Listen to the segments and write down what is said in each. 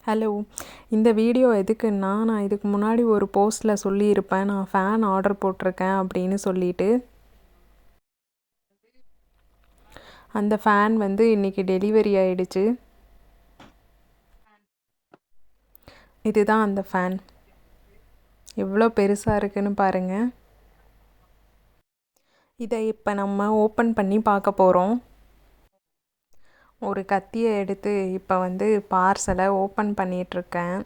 Hello. இந்த video எதுக்குன்னா, நான் இதுக்கு முன்னாடி ஒரு போஸ்ட்டில் சொல்லியிருப்பேன், நான் ஃபேன் ஆர்டர் போட்டிருக்கேன் அப்படின்னு சொல்லிட்டு. அந்த ஃபேன் வந்து இன்றைக்கி டெலிவரி ஆயிடுச்சு. இதுதான் அந்த ஃபேன். எவ்வளோ பெருசாக இருக்குன்னு பாருங்கள். இதை இப்போ நம்ம ஓப்பன் பண்ணி பார்க்க போகிறோம். ஒரு கத்தியை எடுத்து இப்போ வந்து பார்சலை ஓப்பன் பண்ணிகிட்ருக்கேன்.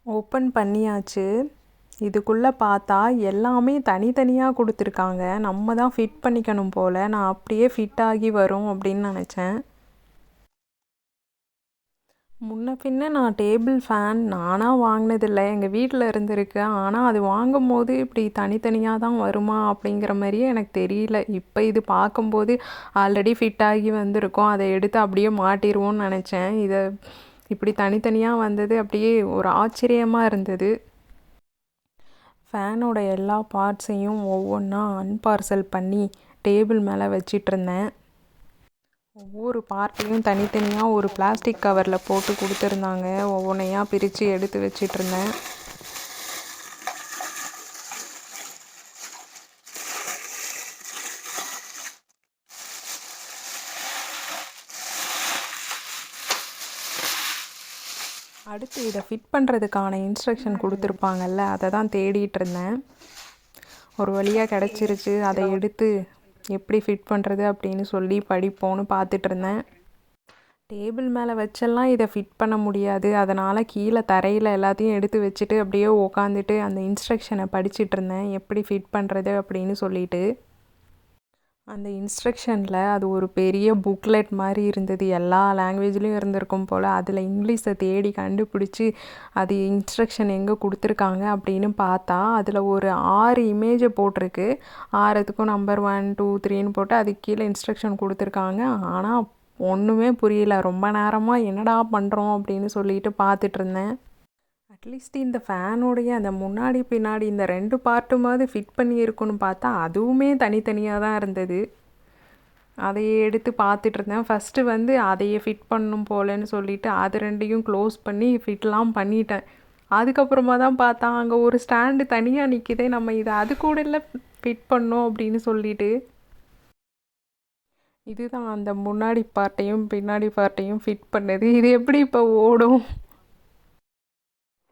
ஓப்பன் பண்ணியாச்சு. இதுக்குள்ளே பார்த்தா எல்லாமே தனித்தனியாக கொடுத்துருக்காங்க. நம்ம தான் ஃபிட் பண்ணிக்கணும் போல். நான் அப்படியே ஃபிட் ஆகி வரும் அப்படின்னு நினச்சேன். முன்ன பின்ன நான் டேபிள் ஃபேன் நானாக வாங்கினதில்லை, எங்கள் வீட்டில் இருந்திருக்கு. ஆனால் அது வாங்கும் போது இப்படி தனித்தனியாக தான் வருமா அப்படிங்கிற மாதிரியே எனக்கு தெரியல. இப்போ இது பார்க்கும்போது ஆல்ரெடி ஃபிட் ஆகி வந்திருக்கோம், அதை எடுத்து அப்படியே மாட்டிடுவோன்னு நினச்சேன். இதை இப்படி தனித்தனியாக வந்தது அப்படியே ஒரு ஆச்சரியமாக இருந்தது. ஃபேனோட எல்லா பார்ட்ஸையும் ஒவ்வொன்றா அன்பார்சல் பண்ணி டேபிள் மேலே வச்சிட்ருந்தேன். ஒவ்வொரு பார்ட்டையும் தனித்தனியாக ஒரு பிளாஸ்டிக் கவரில் போட்டு கொடுத்துருந்தாங்க. ஒவ்வொன்றையாக பிரித்து எடுத்து வச்சிட்ருந்தேன். அடுத்து இதை ஃபிட் பண்ணுறதுக்கான இன்ஸ்ட்ரக்ஷன் கொடுத்துருப்பாங்கல்ல, அதை தான் தேடிட்டு இருந்தேன். ஒரு வழியாக கிடச்சிருச்சு. அதை எடுத்து எப்படி ஃபிட் பண்ணுறது அப்படின்னு சொல்லி படிப்போன்னு பார்த்துட்ருந்தேன். டேபிள் மேலே வச்செல்லாம் இதை ஃபிட் பண்ண முடியாது. அதனால் கீழே தரையில் எல்லாத்தையும் எடுத்து வச்சுட்டு அப்படியே உக்காந்துட்டு அந்த இன்ஸ்ட்ரக்ஷனை படிச்சிட்ருந்தேன், எப்படி ஃபிட் பண்ணுறது அப்படின்னு சொல்லிட்டு. அந்த இன்ஸ்ட்ரக்ஷனில் அது ஒரு பெரிய புக்லெட் மாதிரி இருந்தது. எல்லா லாங்குவேஜ்லேயும் இருந்திருக்கும் போல். அதில் இங்கிலீஷை தேடி கண்டுபிடிச்சி அது இன்ஸ்ட்ரக்ஷன் எங்கே கொடுத்துருக்காங்க அப்படின்னு பார்த்தா அதில் ஒரு 6 இமேஜை போட்டிருக்கு. 6த்துக்கும் நம்பர் 1 2 3ன்னு போட்டு அதுக்கு கீழே இன்ஸ்ட்ரக்ஷன் கொடுத்துருக்காங்க. ஆனால் ஒன்றுமே புரியல. ரொம்ப நேரமாக என்னடா பண்ணுறோம் அப்படின்னு சொல்லிட்டு பார்த்துட்ருந்தேன். அட்லீஸ்ட் இந்த ஃபேனோடைய அந்த முன்னாடி பின்னாடி இந்த 2 பார்ட்டுமாவது ஃபிட் பண்ணியிருக்குன்னு பார்த்தா அதுவுமே தனித்தனியாக தான் இருந்தது. அதையே எடுத்து பார்த்துட்ருந்தேன். ஃபஸ்ட்டு வந்து அதையே ஃபிட் பண்ணணும் போலன்னு சொல்லிவிட்டு அது 2யும் க்ளோஸ் பண்ணி ஃபிட்லாம் பண்ணிட்டேன். அதுக்கப்புறமா தான் பார்த்தா அங்கே ஒரு ஸ்டாண்டு தனியாக நிற்கிதே, நம்ம இதை அது கூட இல்லை ஃபிட் பண்ணோம் அப்படின்னு சொல்லிட்டு. இதுதான் அந்த முன்னாடி பார்ட்டையும் பின்னாடி பார்ட்டையும் ஃபிட் பண்ணது. இது எப்படி இப்போ ஓடும்?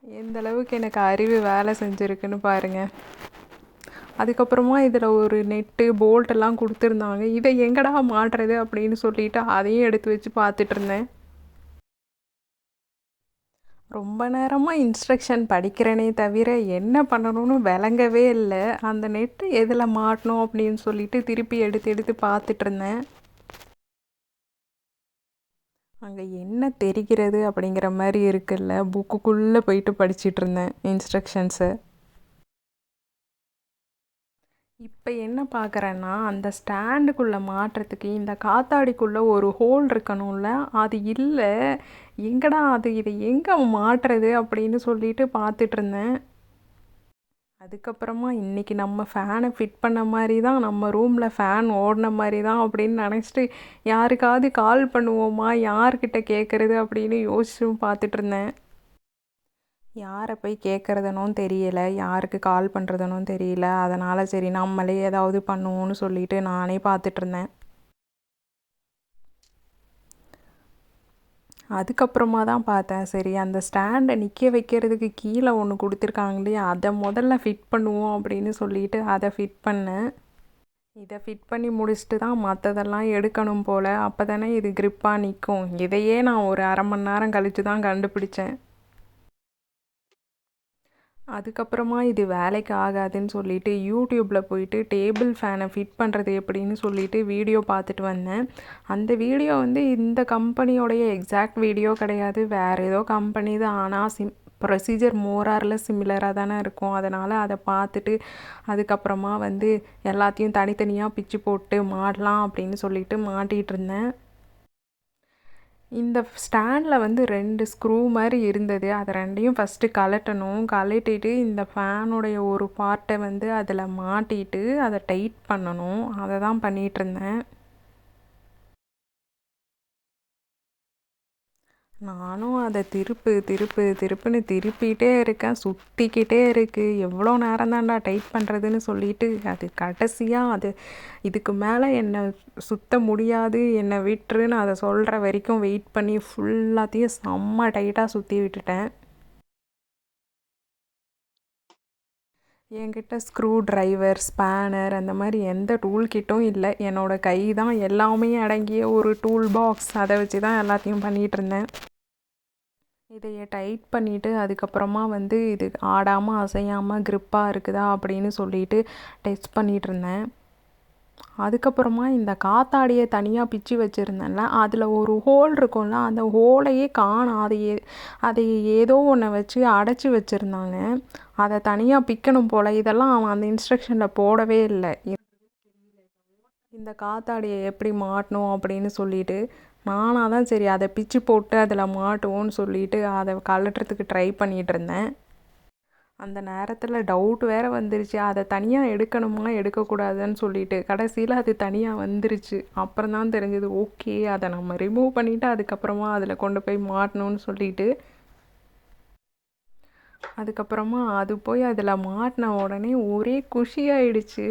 எந்த அளவுக்கு எனக்கு அறிவு வேலை செஞ்சுருக்குன்னு பாருங்கள். அதுக்கப்புறமா இதில் ஒரு நெட்டு போல்ட்டெல்லாம் கொடுத்துருந்தாங்க. இதை எங்கடா மாட்டுறது அப்படின்னு சொல்லிட்டு அதையும் எடுத்து வச்சு பார்த்துட்ருந்தேன். ரொம்ப நேரமாக இன்ஸ்ட்ரக்ஷன் படிக்கிறேனே தவிர என்ன பண்ணணும்னு விளங்கவே இல்லை. அந்த நெட்டு எதில் மாட்டணும் அப்படின்னு சொல்லிட்டு திருப்பி எடுத்து எடுத்து பார்த்துட்ருந்தேன். அங்கே என்ன தெரிகிறது அப்படிங்கிற மாதிரி இருக்குல்ல, புக்குக்குள்ளே போயிட்டு படிச்சுட்டு இருந்தேன் இன்ஸ்ட்ரக்ஷன்ஸை. இப்போ என்ன பார்க்குறேன்னா, அந்த ஸ்டாண்டுக்குள்ளே மாட்டுறதுக்கு இந்த காத்தாடிக்குள்ளே ஒரு ஹோல் இருக்கணும்ல, அது இல்லை. எங்கடா அது, இதை எங்கே மாட்டுறது அப்படின்னு சொல்லிட்டு பார்த்துட்ருந்தேன். அதுக்கப்புறமா இன்றைக்கி நம்ம ஃபேனை ஃபிட் பண்ண மாதிரி தான், நம்ம ரூமில் ஃபேன் ஓடின மாதிரி தான் அப்படின்னு நினச்சிட்டு யாருக்காவது கால் பண்ணுவோமா, யார்கிட்ட கேட்குறது அப்படின்னு யோசிச்சும் பார்த்துட்ருந்தேன். யாரை போய் கேட்குறதுனும் தெரியலை, யாருக்கு கால் பண்ணுறதுனும் தெரியல. அதனால் சரி நம்மளே ஏதாவது பண்ணுவோன்னு சொல்லிட்டு நானே பார்த்துட்ருந்தேன். அதுக்கப்புறமா தான் பார்த்தேன், சரி அந்த ஸ்டாண்டை நிற்க வைக்கிறதுக்கு கீழே ஒன்று கொடுத்துருக்காங்க இல்லையா, அதை முதல்ல ஃபிட் பண்ணுவோம் அப்படின்னு சொல்லிட்டு அதை ஃபிட் பண்ணேன். இதை ஃபிட் பண்ணி முடிச்சுட்டு தான் மற்றதெல்லாம் எடுக்கணும் போல். அப்போ தானே இது க்ரிப்பாக நிற்கும். இதையே நான் ஒரு 1/2 மணி நேரம் கழித்து தான் கண்டுபிடிச்சேன். அதுக்கப்புறமா இது வேலைக்கு ஆகாதுன்னு சொல்லிட்டு யூடியூப்பில் போயிட்டு டேபிள் ஃபேனை ஃபிட் பண்ணுறது எப்படின்னு சொல்லிட்டு வீடியோ பார்த்துட்டு வந்தேன். அந்த வீடியோ வந்து இந்த கம்பெனியோடைய எக்ஸாக்ட் வீடியோ கிடையாது, வேறு ஏதோ கம்பெனி தான். ஆனால் ப்ரொசீஜர் மோராரில் சிமிலராக தானே இருக்கும். அதனால் அதை பார்த்துட்டு அதுக்கப்புறமா வந்து எல்லாத்தையும் தனித்தனியாக பிச்சு போட்டு மாட்டலாம் அப்படின்னு சொல்லிட்டு மாட்டிகிட்டு இருந்தேன். இந்த ஸ்டாண்டில் வந்து 2 ஸ்க்ரூ மாதிரி இருந்தது. அதை 2யும் ஃபஸ்ட்டு கழட்டணும். கழட்டிட்டு இந்த ஃபேனுடைய ஒரு பார்ட்டை வந்து அதில் மாட்டிட்டு அதை டைட் பண்ணணும். அதை தான் பண்ணிகிட்ருந்தேன். நானும் அதை திருப்புன்னு திருப்பிகிட்டே இருக்கேன். சுற்றிக்கிட்டே இருக்குது. எவ்வளோ நேரம் தான்டா டைட் பண்ணுறதுன்னு சொல்லிட்டு அது கடைசியாக அது இதுக்கு மேலே என்னை சுற்ற முடியாது, என்னை விட்டுருன்னு அதை சொல்கிற வரைக்கும் வெயிட் பண்ணி ஃபுல்லாத்தையும் செம்ம டைட்டாக சுற்றி விட்டுட்டேன். என்கிட்ட ஸ்க்ரூ டிரைவர், ஸ்பேனர் அந்த மாதிரி எந்த டூல் கிட்டும் இல்லை. என்னோடய கை தான் எல்லாமே அடங்கிய ஒரு டூல் பாக்ஸ். அதை வச்சு தான் எல்லாத்தையும் பண்ணிகிட்ருந்தேன். இதையை டைட் பண்ணிவிட்டு அதுக்கப்புறமா வந்து இது ஆடாமல் அசையாமல் க்ரிப்பாக இருக்குதா அப்படின்னு சொல்லிட்டு டெஸ்ட் பண்ணிகிட்ருந்தேன். அதுக்கப்புறமா இந்த காத்தாடியை தனியாக பிச்சு வச்சுருந்தேன்ல, அதில் ஒரு ஹோல் இருக்கும்ல, அந்த ஹோலையே காணோம். அதை ஏதோ ஒன்றை வச்சு அடைச்சி வச்சுருந்தாங்க. அதை தனியாக பிக்கணும் போல். இதெல்லாம் அவன் அந்த இன்ஸ்ட்ரக்ஷனில் போடவே இல்லை. இந்த காத்தாடியை எப்படி மாட்டணும் அப்படின்னு சொல்லிட்டு நானாக தான் சரி அதை பிச்சு போட்டு அதில் மாட்டுவோன்னு சொல்லிட்டு அதை கழட்டுறதுக்கு ட்ரை பண்ணிகிட்டு இருந்தேன். அந்த நேரத்தில் டவுட் வேறு வந்துருச்சு. அதை தனியாக எடுக்கணுமா எடுக்கக்கூடாதுன்னு சொல்லிட்டு கடைசியில் அது தனியாக வந்துருச்சு. அப்புறம் தான் தெரிஞ்சது ஓகே அதை நம்ம ரிமூவ் பண்ணிவிட்டு அதுக்கப்புறமா அதில் கொண்டு போய் மாட்டணும்னு சொல்லிட்டு அதுக்கப்புறமா அது போய் அதில் மாட்டின உடனே ஒரே குஷியாயிடுச்சு.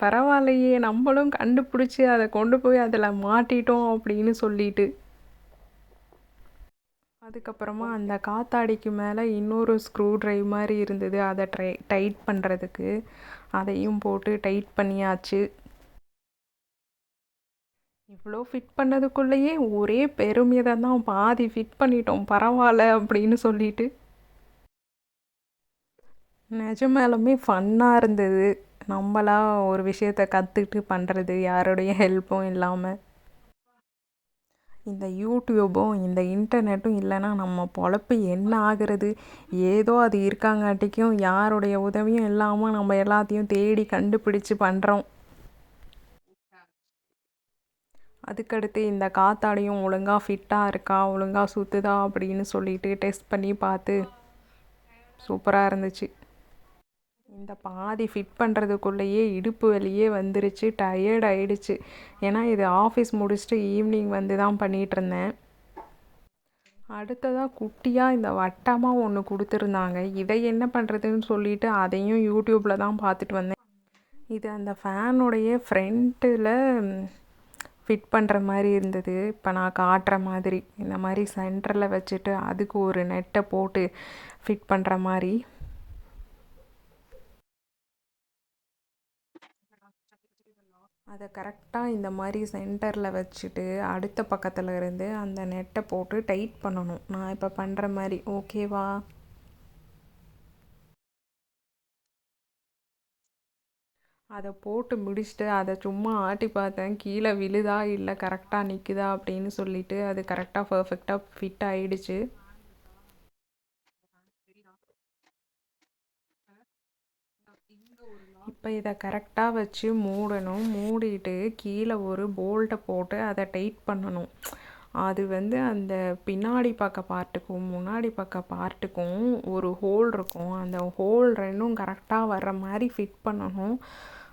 பரவாயில்லையே, நம்மளும் கண்டுபிடிச்சி அதை கொண்டு போய் அதில் மாட்டிட்டோம் அப்படின்னு சொல்லிட்டு. அதுக்கப்புறமா அந்த காத்தாடிக்கு மேலே இன்னொரு ஸ்க்ரூ ட்ரைவ் மாதிரி இருந்தது. அதை டைட் பண்ணுறதுக்கு அதையும் போட்டு டைட் பண்ணியாச்சு. இவ்வளோ ஃபிட் பண்ணதுக்குள்ளேயே ஒரே பெருமிதம் தான், பாதி ஃபிட் பண்ணிட்டோம் பரவாயில்ல அப்படின்னு சொல்லிட்டு. நிஜமாலுமே ஃபன்னாக இருந்தது. நம்மளா ஒரு விஷயத்த கற்றுக்கிட்டு பண்ணுறது, யாருடைய ஹெல்ப்பும் இல்லாமல். இந்த யூடியூபும் இந்த இன்டர்நெட்டும் இல்லைன்னா நம்ம பொழப்பு என்ன ஆகிறது? ஏதோ அது இருக்காங்காட்டிக்கும் யாருடைய உதவியும் இல்லாமல் நம்ம எல்லாத்தையும் தேடி கண்டுபிடிச்சு பண்ணுறோம். அதுக்கடுத்து இந்த காத்தாடியும் ஒழுங்காக ஃபிட்டாக இருக்கா, ஒழுங்காக சுற்றுதா அப்படின்னு சொல்லிட்டு டெஸ்ட் பண்ணி பார்த்து சூப்பராக இருந்துச்சு. இந்த பாதி ஃபிட் பண்ணுறதுக்குள்ளேயே இடுப்பு வலியே வந்துருச்சு. டயர்ட் ஆகிடுச்சு. ஏன்னா இது ஆஃபீஸ் முடிச்சுட்டு ஈவினிங் வந்து தான் பண்ணிகிட்ருந்தேன். அடுத்ததாக குட்டியாக இந்த வட்டமாக ஒன்று கொடுத்துருந்தாங்க. இதை என்ன பண்ணுறதுன்னு சொல்லிட்டு அதையும் யூடியூப்பில் தான் பார்த்துட்டு வந்தேன். இது அந்த ஃபேனுடைய ஃப்ரண்ட்டில் ஃபிட் பண்ணுற மாதிரி இருந்தது. இப்போ நான் காட்டுற மாதிரி இந்த மாதிரி சென்டரில் வச்சுட்டு அதுக்கு ஒரு நெட்டை போட்டு ஃபிட் பண்ணுற மாதிரி. அதை கரெக்டாக இந்த மாதிரி சென்டரில் வச்சுட்டு அடுத்த பக்கத்தில் இருந்து அந்த நெட்டை போட்டு டைட் பண்ணணும். நான் இப்போ பண்ணுற மாதிரி. ஓகேவா? அதை போட்டு முடிச்சுட்டு அதை சும்மா ஆட்டி பார்த்தேன். கீழே விழுதா இல்லை கரெக்டாக நிற்குதா அப்படின்னு சொல்லிட்டு அது கரெக்டாக பர்ஃபெக்டாக ஃபிட் ஆகிடுச்சு. இப்போ இதை கரெக்டாக வச்சு மூடணும். மூடிட்டு கீழே ஒரு போல்ட்டை போட்டு அதை டைட் பண்ணணும். அது வந்து அந்த பின்னாடி பக்க பார்ட்டுக்கும் முன்னாடி பக்க பார்ட்டுக்கும் ஒரு ஹோல் இருக்கும். அந்த ஹோல் ரெண்டும் கரெக்டாக வர்ற மாதிரி ஃபிட் பண்ணணும்.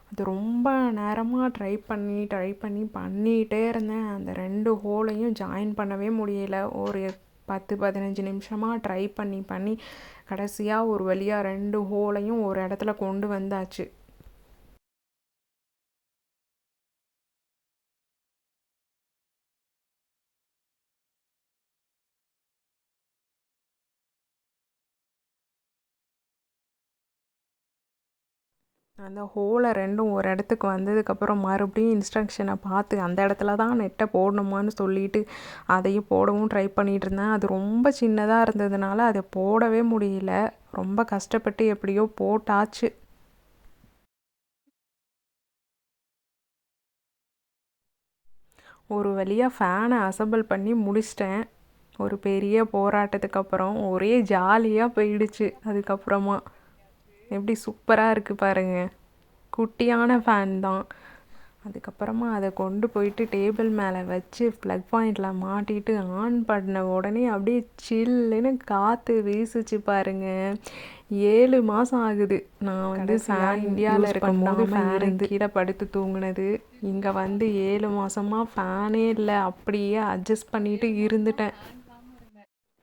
அது ரொம்ப நேரமாக ட்ரை பண்ணிகிட்டே இருந்தேன். அந்த 2 ஹோலையும் ஜாயின் பண்ணவே முடியல. ஒரு 10-15 நிமிஷமாக ட்ரை பண்ணி கடைசியாக ஒரு வழியாக 2 ஹோலையும் ஒரு இடத்துல கொண்டு வந்தாச்சு. அந்த ஹோலை 2ம் ஒரு இடத்துக்கு வந்ததுக்கப்புறம் மறுபடியும் இன்ஸ்ட்ரக்ஷனை பார்த்து அந்த இடத்துல தான் நெட்டை போடணுமான்னு சொல்லிட்டு அதையும் போடவும் ட்ரை பண்ணிகிட்டு இருந்தேன். அது ரொம்ப சின்னதாக இருந்ததுனால அதை போடவே முடியல. ரொம்ப கஷ்டப்பட்டு எப்படியோ போட்டாச்சு. ஒரு வழியாக ஃபேனை அசம்பிள் பண்ணி முடிச்சிட்டேன். ஒரு பெரிய போராட்டத்துக்கு அப்புறம் ஒரே ஜாலியாக போயிடுச்சு. அதுக்கப்புறமா எப்படி சூப்பராக இருக்குது பாருங்கள். குட்டியான ஃபேன் தான். அதுக்கப்புறமா அதை கொண்டு போயிட்டு டேபிள் மேலே வச்சு ப்ளக் பாயிண்டில் மாட்டிட்டு ஆன் பண்ண உடனே அப்படியே சில்லுன்னு காற்று வீசுச்சு பாருங்க. 7 மாதம் ஆகுது நான் வந்து ஃபேன் இந்தியாவில் இருக்கும்போது ஃபேன் கீழே படுத்து தூங்குனது. இங்கே வந்து 7 மாதமாக ஃபேனே இல்லை, அப்படியே அட்ஜஸ்ட் பண்ணிட்டு இருந்துட்டேன்.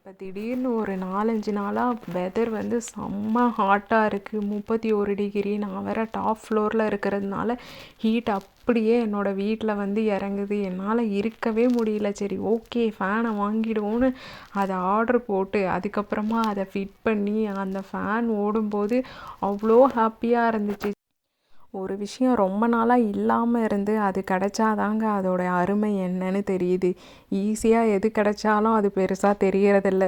இப்போ திடீர்னு ஒரு 4-5 நாளாக வெதர் வந்து செம்ம ஹாட்டாக இருக்குது, 31 டிகிரி. நான் வேறு டாப் ஃப்ளோரில் இருக்கிறதுனால ஹீட் அப்படியே என்னோடய வீட்டில் வந்து இறங்குது. என்னால் இருக்கவே முடியல. சரி ஓகே ஃபேனை வாங்கிடுவோன்னு அதை ஆர்டர் போட்டு அதுக்கப்புறமா அதை ஃபிட் பண்ணி அந்த ஃபேன் ஓடும்போது அவ்வளோ ஹாப்பியாக இருந்துச்சு. ஒரு விஷயம் ரொம்ப நாளாக இல்லாமல் இருந்து அது கிடைச்சாதாங்க அதோட அருமை என்னன்னு தெரியுது. ஈஸியாக எது கிடைச்சாலும் அது பெருசாக தெரியறதில்ல.